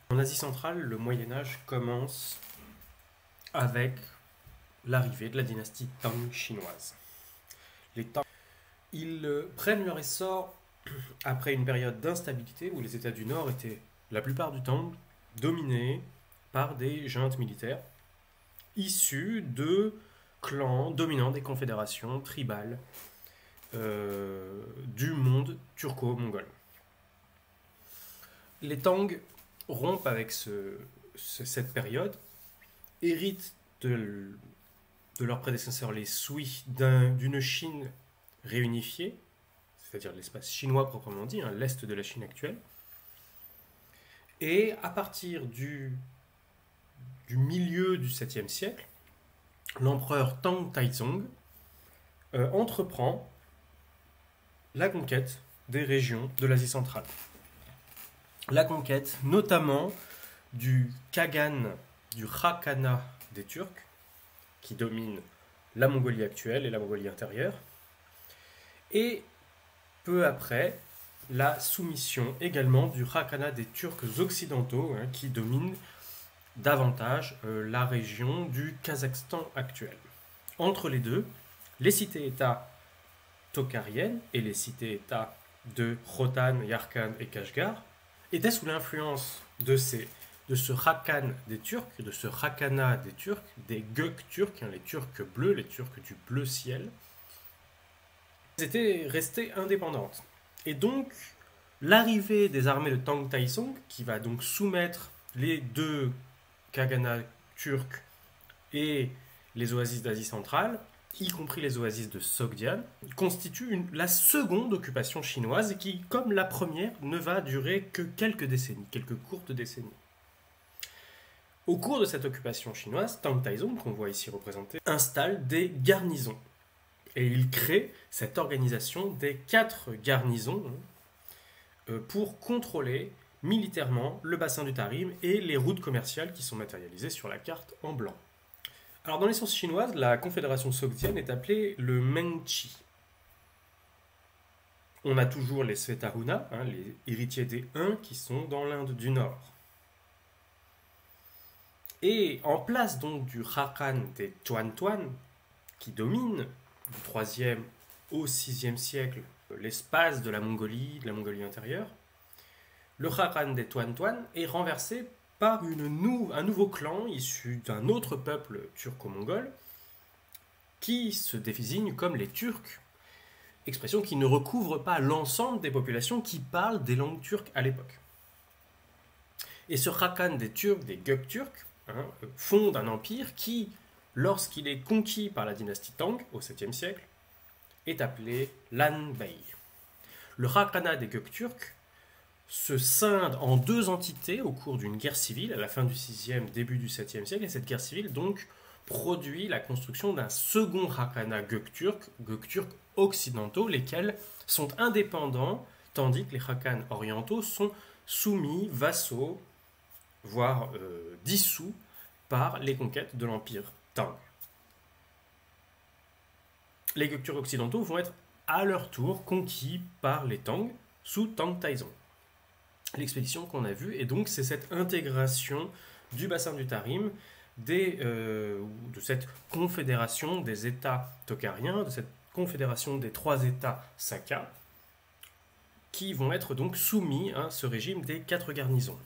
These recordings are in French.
En Asie centrale, le Moyen-Âge commence avec l'arrivée de la dynastie Tang chinoise. Les Tang, ils prennent leur essor après une période d'instabilité où les États du Nord étaient la plupart du temps dominés par des juntes militaires issus de clans dominants des confédérations tribales du monde turco-mongol. Les Tang rompent avec cette période, héritent de leurs prédécesseurs les Sui d'une Chine réunifiée, c'est-à-dire l'espace chinois proprement dit, hein, l'est de la Chine actuelle. Et à partir du milieu du 7e siècle, l'empereur Tang Taizong entreprend la conquête des régions de l'Asie centrale. La conquête notamment du Khagan, du Khaganat des Turcs, qui domine la Mongolie actuelle et la Mongolie intérieure, et peu après, la soumission également du Khaganat des Turcs occidentaux, hein, qui domine davantage la région du Kazakhstan actuel. Entre les deux, les cités-États tokhariennes et les cités-États de Khotan, Yarkhan et Kashgar étaient sous l'influence de ce Khagan des Turcs, de ce Khaganat des Turcs, des Gök turcs, hein, les Turcs bleus, les Turcs du bleu ciel. Elles étaient restées indépendantes. Et donc, l'arrivée des armées de Tang Taizong, qui va donc soumettre les deux Khaganats turcs et les oasis d'Asie centrale, y compris les oasis de Sogdiane, constitue la seconde occupation chinoise qui, comme la première, ne va durer que quelques décennies, quelques courtes décennies. Au cours de cette occupation chinoise, Tang Taizong, qu'on voit ici représenté, installe des garnisons. Et il crée cette organisation des 4 garnisons pour contrôler militairement le bassin du Tarim et les routes commerciales qui sont matérialisées sur la carte en blanc. Alors dans les sources chinoises, la confédération sogdienne est appelée le Mengchi. On a toujours les Svetaruna, hein, les héritiers des Huns qui sont dans l'Inde du Nord. Et en place donc du Khagan des Tuan-Tuan, qui domine du 3e au 6e siècle l'espace de la Mongolie intérieure, le Khagan des Tuan-Tuan est renversé par un nouveau clan issu d'un autre peuple turco-mongol qui se désigne comme les Turcs, expression qui ne recouvre pas l'ensemble des populations qui parlent des langues turques à l'époque. Et ce Khagan des Turcs, des Gök turcs, hein, fonde un empire qui, lorsqu'il est conquis par la dynastie Tang au 7e siècle, est appelé l'Anbei. Le Khaganat des Gök turcs se scinde en 2 entités au cours d'une guerre civile à la fin du 6e, début du 7e siècle, et cette guerre civile donc produit la construction d'un second Khaganat Gök turcs occidentaux, lesquels sont indépendants, tandis que les Khagans orientaux sont soumis, vassaux, voire dissous par les conquêtes de l'empire Tang. Les Gök turcs occidentaux vont être à leur tour conquis par les Tang sous Tang Taizong. L'expédition qu'on a vue, et donc c'est cette intégration du bassin du Tarim, de cette confédération des États tokhariens, de cette confédération des 3 États Sakka, qui vont être donc soumis à ce régime des 4 garnisons.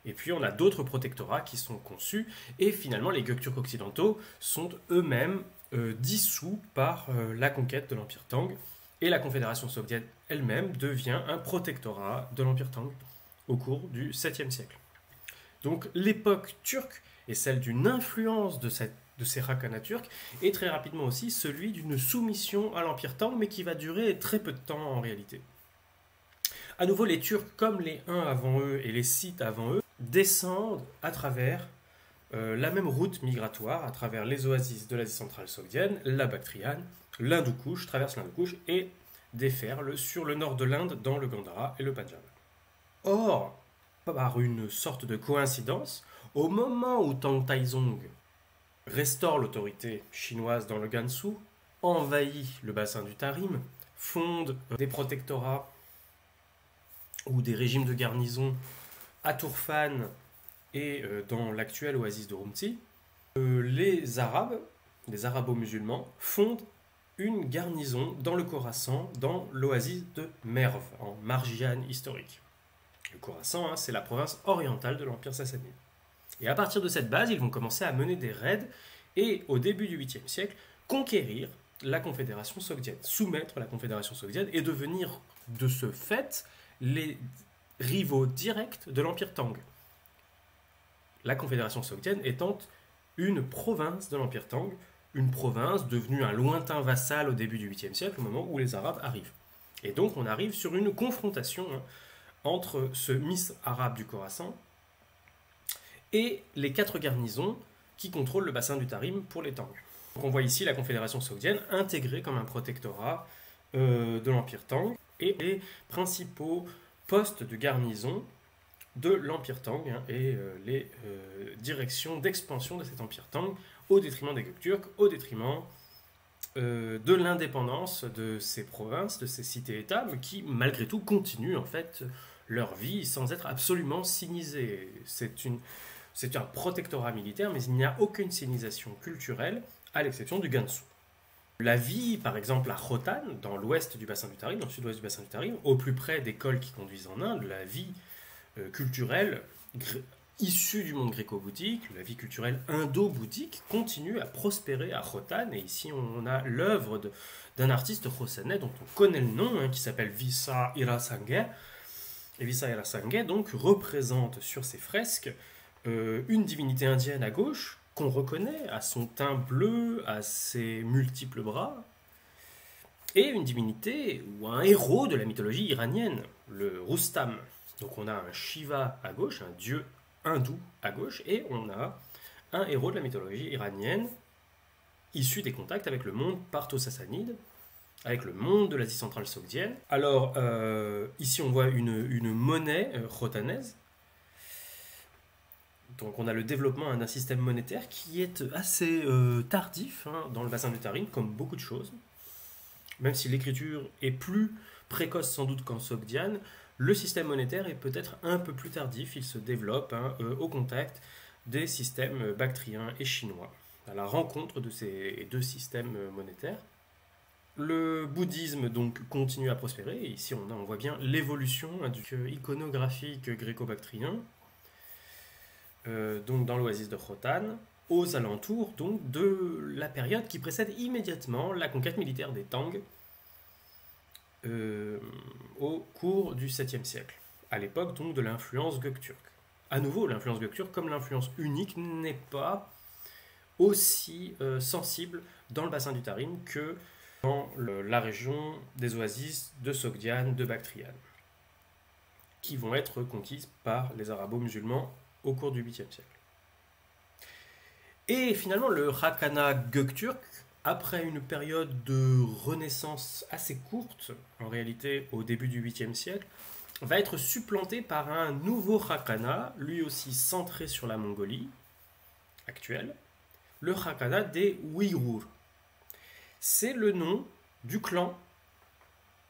Et puis on a d'autres protectorats qui sont conçus, et finalement les Gök turcs occidentaux sont eux-mêmes dissous par la conquête de l'Empire Tang, et la Confédération sogdienne elle-même devient un protectorat de l'Empire Tang au cours du 7e siècle. Donc l'époque turque est celle d'une influence de ces Khaganats turcs, et très rapidement aussi celui d'une soumission à l'Empire Tang, mais qui va durer très peu de temps en réalité. À nouveau, les Turcs, comme les Huns avant eux et les Scythes avant eux, descendent à travers la même route migratoire, à travers les oasis de l'Asie centrale sogdienne, la Bactriane, l'Hindoukouche, traversent l'Hindoukouche et déferlent sur le nord de l'Inde dans le Gandhara et le Pendjab. Or, par une sorte de coïncidence, au moment où Tang Taizong restaure l'autorité chinoise dans le Gansu, envahit le bassin du Tarim, fonde des protectorats ou des régimes de garnison à Tourfan et dans l'actuelle oasis de Rumtsi, les Arabes, les arabo-musulmans, fondent une garnison dans le Khorasan, dans l'oasis de Merv, en Margiane historique. Le Khorasan, hein, c'est la province orientale de l'Empire sassanide. Et à partir de cette base, ils vont commencer à mener des raids et, au début du 8e siècle, conquérir la Confédération sogdienne, soumettre la Confédération sogdienne et devenir de ce fait les rivaux directs de l'Empire Tang. La Confédération sogdienne étant une province de l'Empire Tang, une province devenue un lointain vassal au début du 8e siècle, au moment où les Arabes arrivent. Et donc on arrive sur une confrontation entre ce Misr arabe du Khorasan et les 4 garnisons qui contrôlent le bassin du Tarim pour les Tang. Donc on voit ici la Confédération sogdienne intégrée comme un protectorat de l'Empire Tang et les principaux postes de garnison de l'Empire Tang et les directions d'expansion de cet Empire Tang au détriment des Gökturks, au détriment de l'indépendance de ces provinces, de ces cités-États, mais qui malgré tout continuent en fait leur vie sans être absolument sinisées. C'est un protectorat militaire, mais il n'y a aucune sinisation culturelle, à l'exception du Gansu. La vie, par exemple, à Khotan, dans l'ouest du bassin du Tarim, dans le sud-ouest du bassin du Tarim, au plus près des cols qui conduisent en Inde, la vie culturelle issue du monde gréco-bouddhique, la vie culturelle indo-bouddhique, continue à prospérer à Khotan. Et ici, on a l'œuvre d'un artiste khosanais dont on connaît le nom, qui s'appelle Vissa Irasanghe. Et Vissa Irasanghe, donc, représente sur ses fresques une divinité indienne à gauche, qu'on reconnaît à son teint bleu, à ses multiples bras, et une divinité ou un héros de la mythologie iranienne, le Rustam. Donc on a un Shiva à gauche, un dieu hindou à gauche, et on a un héros de la mythologie iranienne issu des contacts avec le monde partho-sassanide, avec le monde de l'Asie centrale sogdienne. Alors ici on voit une monnaie khotanaise. Donc on a le développement d'un système monétaire qui est assez tardif dans le bassin du Tarim, comme beaucoup de choses. Même si l'écriture est plus précoce sans doute qu'en Sogdiane, le système monétaire est peut-être un peu plus tardif. Il se développe au contact des systèmes bactriens et chinois, à la rencontre de ces 2 systèmes monétaires. Le bouddhisme donc continue à prospérer. Et ici on voit bien l'évolution du iconographique gréco-bactrien. Donc dans l'oasis de Khotan, aux alentours donc de la période qui précède immédiatement la conquête militaire des Tang au cours du 7e siècle, à l'époque donc de l'influence gökturk. À nouveau, l'influence gökturk, comme l'influence unique, n'est pas aussi sensible dans le bassin du Tarim que dans la région des oasis de Sogdiane, de Bactriane, qui vont être conquises par les arabo-musulmans au cours du 8e siècle. Et finalement, le Haqqana Gökturk, après une période de renaissance assez courte, en réalité au début du 8e siècle, va être supplanté par un nouveau Haqqana, lui aussi centré sur la Mongolie actuelle, le Haqqana des Ouïghours. C'est le nom du clan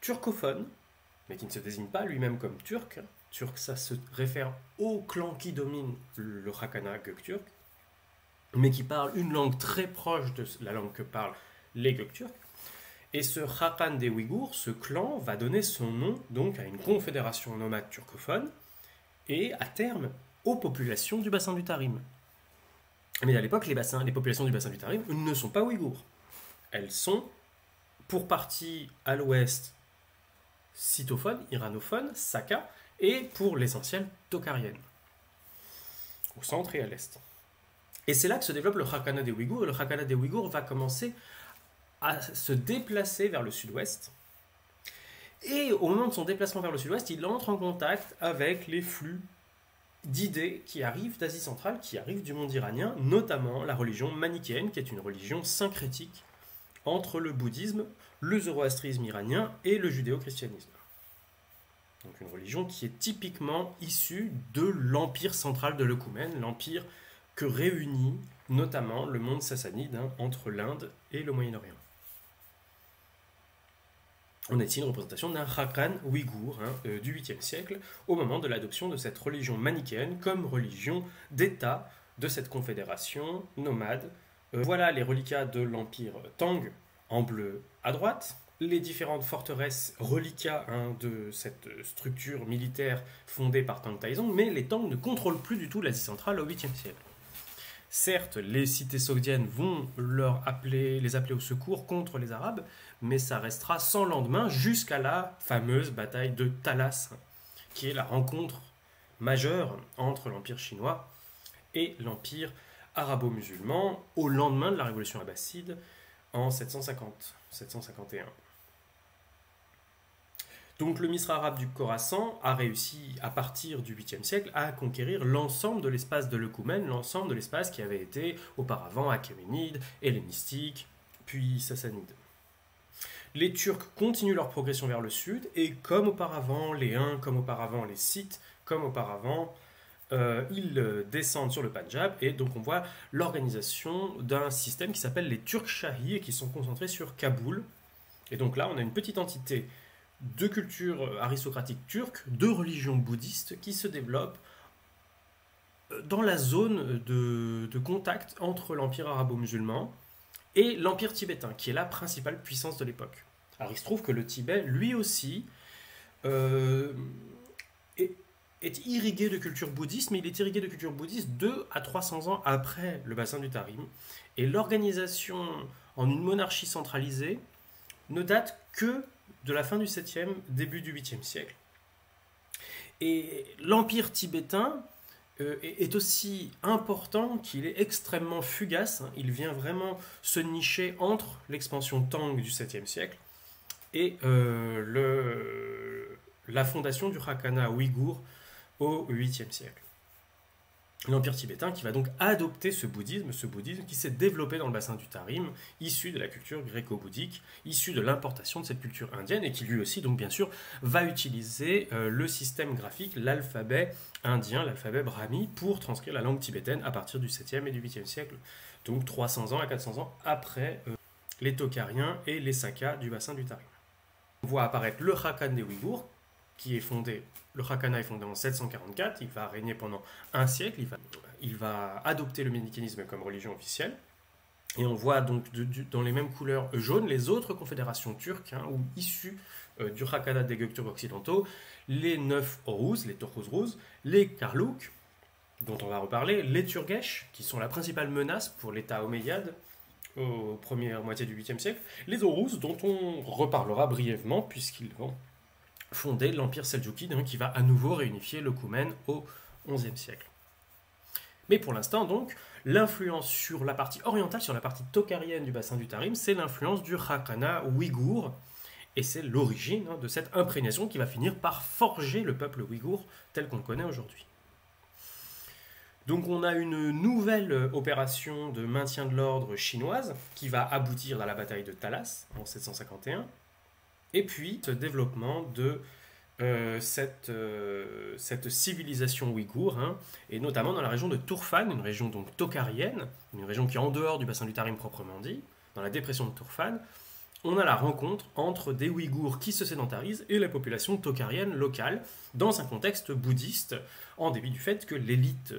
turcophone, mais qui ne se désigne pas lui-même comme turc. Turc, ça se réfère au clan qui domine le Haqqana Gökturk, mais qui parle une langue très proche de la langue que parlent les Gökturks. Et ce Haqqan des Ouïghours, ce clan, va donner son nom donc à une confédération nomade turcophone et à terme aux populations du bassin du Tarim. Mais à l'époque, les populations du bassin du Tarim ne sont pas ouïghours. Elles sont pour partie à l'ouest scythophones, iranophones, Saka, et pour l'essentiel tokhariennes, au centre et à l'est. Et c'est là que se développe le Haqqana des Ouïghours, et le Haqqana des Ouïghours va commencer à se déplacer vers le sud-ouest. Et au moment de son déplacement vers le sud-ouest, il entre en contact avec les flux d'idées qui arrivent d'Asie centrale, qui arrivent du monde iranien, notamment la religion manichéenne, qui est une religion syncrétique entre le bouddhisme, le zoroastrisme iranien et le judéo-christianisme. Donc une religion qui est typiquement issue de l'empire central de l'Œcumène, l'empire que réunit notamment le monde sassanide entre l'Inde et le Moyen-Orient. On a ici une représentation d'un Khakan ouïghour du 8e siècle, au moment de l'adoption de cette religion manichéenne comme religion d'État de cette confédération nomade. Voilà les reliquats de l'empire Tang en bleu à droite, les différentes forteresses reliquats de cette structure militaire fondée par Tang Taizong, mais les Tang ne contrôlent plus du tout l'Asie centrale au 8e siècle. Certes, les cités sogdiennes vont les appeler au secours contre les Arabes, mais ça restera sans lendemain jusqu'à la fameuse bataille de Talas, qui est la rencontre majeure entre l'Empire chinois et l'Empire arabo-musulman au lendemain de la révolution abbasside en 750-751. Donc le Misra arabe du Khorasan a réussi, à partir du 8e siècle, à conquérir l'ensemble de l'espace de l'Œcumène, l'ensemble de l'espace qui avait été auparavant achéménide, hellénistique, puis sassanide. Les Turcs continuent leur progression vers le sud, et comme auparavant les Huns, comme auparavant les Scythes, comme auparavant, ils descendent sur le Pendjab, et donc on voit l'organisation d'un système qui s'appelle les Turcs Shahis, et qui sont concentrés sur Kaboul. Et donc là, on a une petite entité de culture aristocratique turque, de religion bouddhiste qui se développe dans la zone de contact entre l'empire arabo-musulman et l'empire tibétain, qui est la principale puissance de l'époque. Alors il se trouve que le Tibet, lui aussi, est irrigué de culture bouddhiste, mais il est irrigué de culture bouddhiste 2 à 300 ans après le bassin du Tarim. Et l'organisation en une monarchie centralisée ne date que de la fin du 7e, début du 8e siècle. Et l'empire tibétain est aussi important qu'il est extrêmement fugace. Il vient vraiment se nicher entre l'expansion Tang du 7e siècle et la fondation du Khakanat ouïghour au 8e siècle. L'empire tibétain qui va donc adopter ce bouddhisme qui s'est développé dans le bassin du Tarim, issu de la culture gréco-bouddhique, issu de l'importation de cette culture indienne, et qui lui aussi, donc bien sûr, va utiliser le système graphique, l'alphabet indien, l'alphabet brahmi, pour transcrire la langue tibétaine à partir du 7e et du 8e siècle, donc 300 ans à 400 ans après les Tokhariens et les Sakas du bassin du Tarim. On voit apparaître le Khakan des Ouïghours, le Khakanat est fondé en 744, il va régner pendant un siècle, il va adopter le manichéisme comme religion officielle. Et on voit donc dans les mêmes couleurs jaunes les autres confédérations turques, ou issues du Khakanat des Göktürk occidentaux, les 9 Oruz, les Tokhuzruz, les Karlouk, dont on va reparler, les Turgesh, qui sont la principale menace pour l'État omeyyade aux premières moitiés du 8e siècle, les Oruz, dont on reparlera brièvement, puisqu'ils vont fonder l'empire seldjoukide, qui va à nouveau réunifier l'Œcumène au XIe siècle. Mais pour l'instant, donc, l'influence sur la partie orientale, sur la partie tokharienne du bassin du Tarim, c'est l'influence du Khakanat ouïghour, et c'est l'origine de cette imprégnation qui va finir par forger le peuple ouïghour tel qu'on le connaît aujourd'hui. Donc on a une nouvelle opération de maintien de l'ordre chinoise qui va aboutir à la bataille de Talas en 751, et puis ce développement de cette civilisation ouïghour, et notamment dans la région de Turfan, une région donc tokharienne, une région qui est en dehors du bassin du Tarim proprement dit, dans la dépression de Turfan. On a la rencontre entre des Ouïghours qui se sédentarisent et la population tokharienne locale, dans un contexte bouddhiste, en dépit du fait que l'élite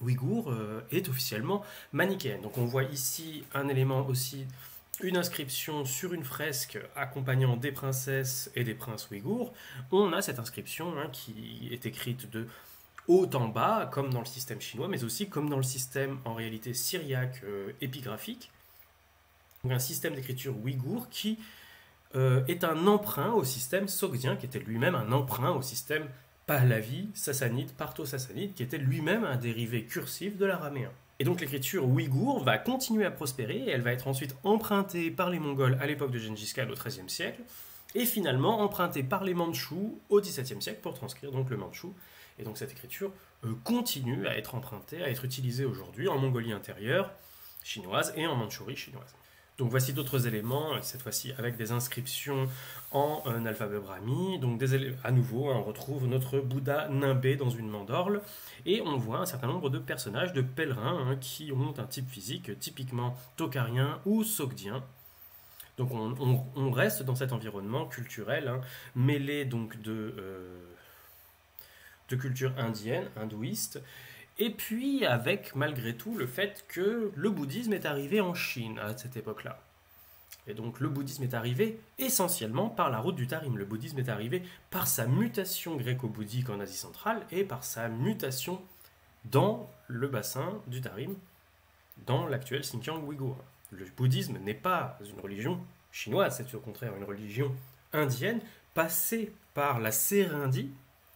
ouïghour est officiellement manichéenne. Donc on voit ici un élément aussi, une inscription sur une fresque accompagnant des princesses et des princes ouïghours. On a cette inscription qui est écrite de haut en bas, comme dans le système chinois, mais aussi comme dans le système en réalité syriaque épigraphique. Donc un système d'écriture ouïghour qui est un emprunt au système sogdien, qui était lui-même un emprunt au système pahlavi, sassanide, partho-sassanide, qui était lui-même un dérivé cursif de l'araméen. Et donc l'écriture ouïghour va continuer à prospérer, et elle va être ensuite empruntée par les Mongols à l'époque de Gengis Khan au XIIIe siècle, et finalement empruntée par les Mandchous au XVIIe siècle pour transcrire donc le mandchou. Et donc cette écriture continue à être empruntée, à être utilisée aujourd'hui en Mongolie intérieure chinoise et en Mandchourie chinoise. Donc voici d'autres éléments, cette fois-ci avec des inscriptions en alphabet brahmi. Donc à nouveau, on retrouve notre Bouddha nimbé dans une mandorle, et on voit un certain nombre de personnages, de pèlerins, qui ont un type physique typiquement tokharien ou sogdien, Donc on reste dans cet environnement culturel, hein, mêlé donc de culture indienne, hindouiste, et puis avec malgré tout le fait que le bouddhisme est arrivé en Chine à cette époque-là. Et donc le bouddhisme est arrivé essentiellement par la route du Tarim. Le bouddhisme est arrivé par sa mutation gréco-bouddhique en Asie centrale et par sa mutation dans le bassin du Tarim, dans l'actuel Xinjiang ouïghour. Le bouddhisme n'est pas une religion chinoise, c'est au contraire une religion indienne passée par la Sérindie,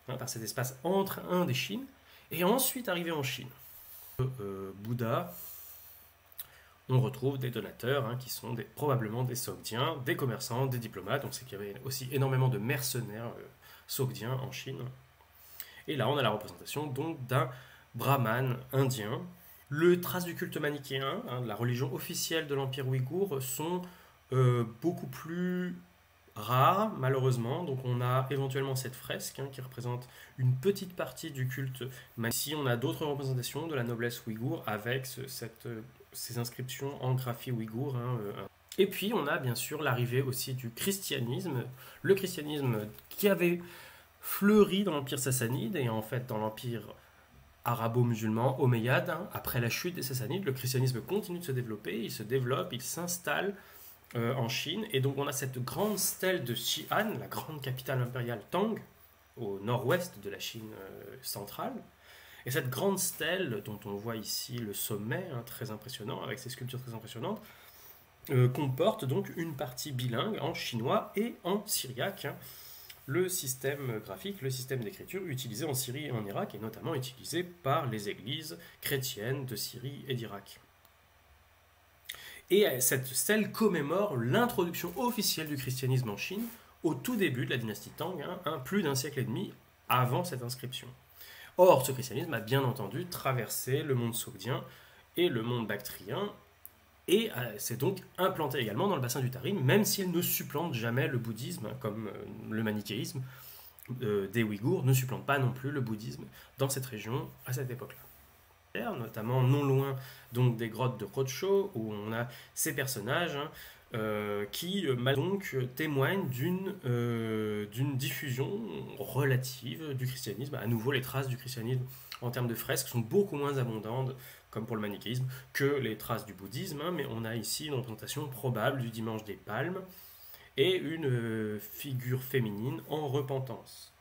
hein, par cet espace entre Inde et Chine, et ensuite arrivée en Chine. Bouddha, on retrouve des donateurs, hein, qui sont probablement des Sogdiens, des commerçants, des diplomates. Donc c'est qu'il y avait aussi énormément de mercenaires Sogdiens en Chine. Et là, on a la représentation donc d'un brahman indien. Les traces du culte manichéen, hein, de la religion officielle de l'Empire ouïghour, sont beaucoup plus rares, malheureusement. Donc on a éventuellement cette fresque, hein, qui représente une petite partie du culte. Même si on a d'autres représentations de la noblesse ouïghour avec ces inscriptions en graphie ouïghour, hein. Et puis on a bien sûr l'arrivée aussi du christianisme. Le christianisme qui avait fleuri dans l'empire sassanide et en fait dans l'empire arabo-musulman omeyyade, hein. Après la chute des Sassanides, le christianisme continue de se développer, il se développe, il s'installe en Chine, et donc on a cette grande stèle de Xi'an, la grande capitale impériale Tang, au nord-ouest de la Chine centrale, et cette grande stèle dont on voit ici le sommet, hein, très impressionnant, avec ses sculptures très impressionnantes, comporte donc une partie bilingue en chinois et en syriaque, hein. Le système graphique, le système d'écriture utilisé en Syrie et en Irak, et notamment utilisé par les églises chrétiennes de Syrie et d'Irak. Et cette stèle commémore l'introduction officielle du christianisme en Chine au tout début de la dynastie Tang, hein, plus d'un siècle et demi avant cette inscription. Or, ce christianisme a bien entendu traversé le monde sogdien et le monde bactrien, et s'est donc implanté également dans le bassin du Tarim, même s'il ne supplante jamais le bouddhisme, hein, comme le manichéisme des Ouïghours ne supplante pas non plus le bouddhisme dans cette région à cette époque-là. Notamment non loin donc des grottes de Rothschild, où on a ces personnages, hein, qui donc témoignent d'une diffusion relative du christianisme. À nouveau, les traces du christianisme en termes de fresques sont beaucoup moins abondantes, comme pour le manichéisme, que les traces du bouddhisme, hein, mais on a ici une représentation probable du dimanche des palmes et une figure féminine en repentance.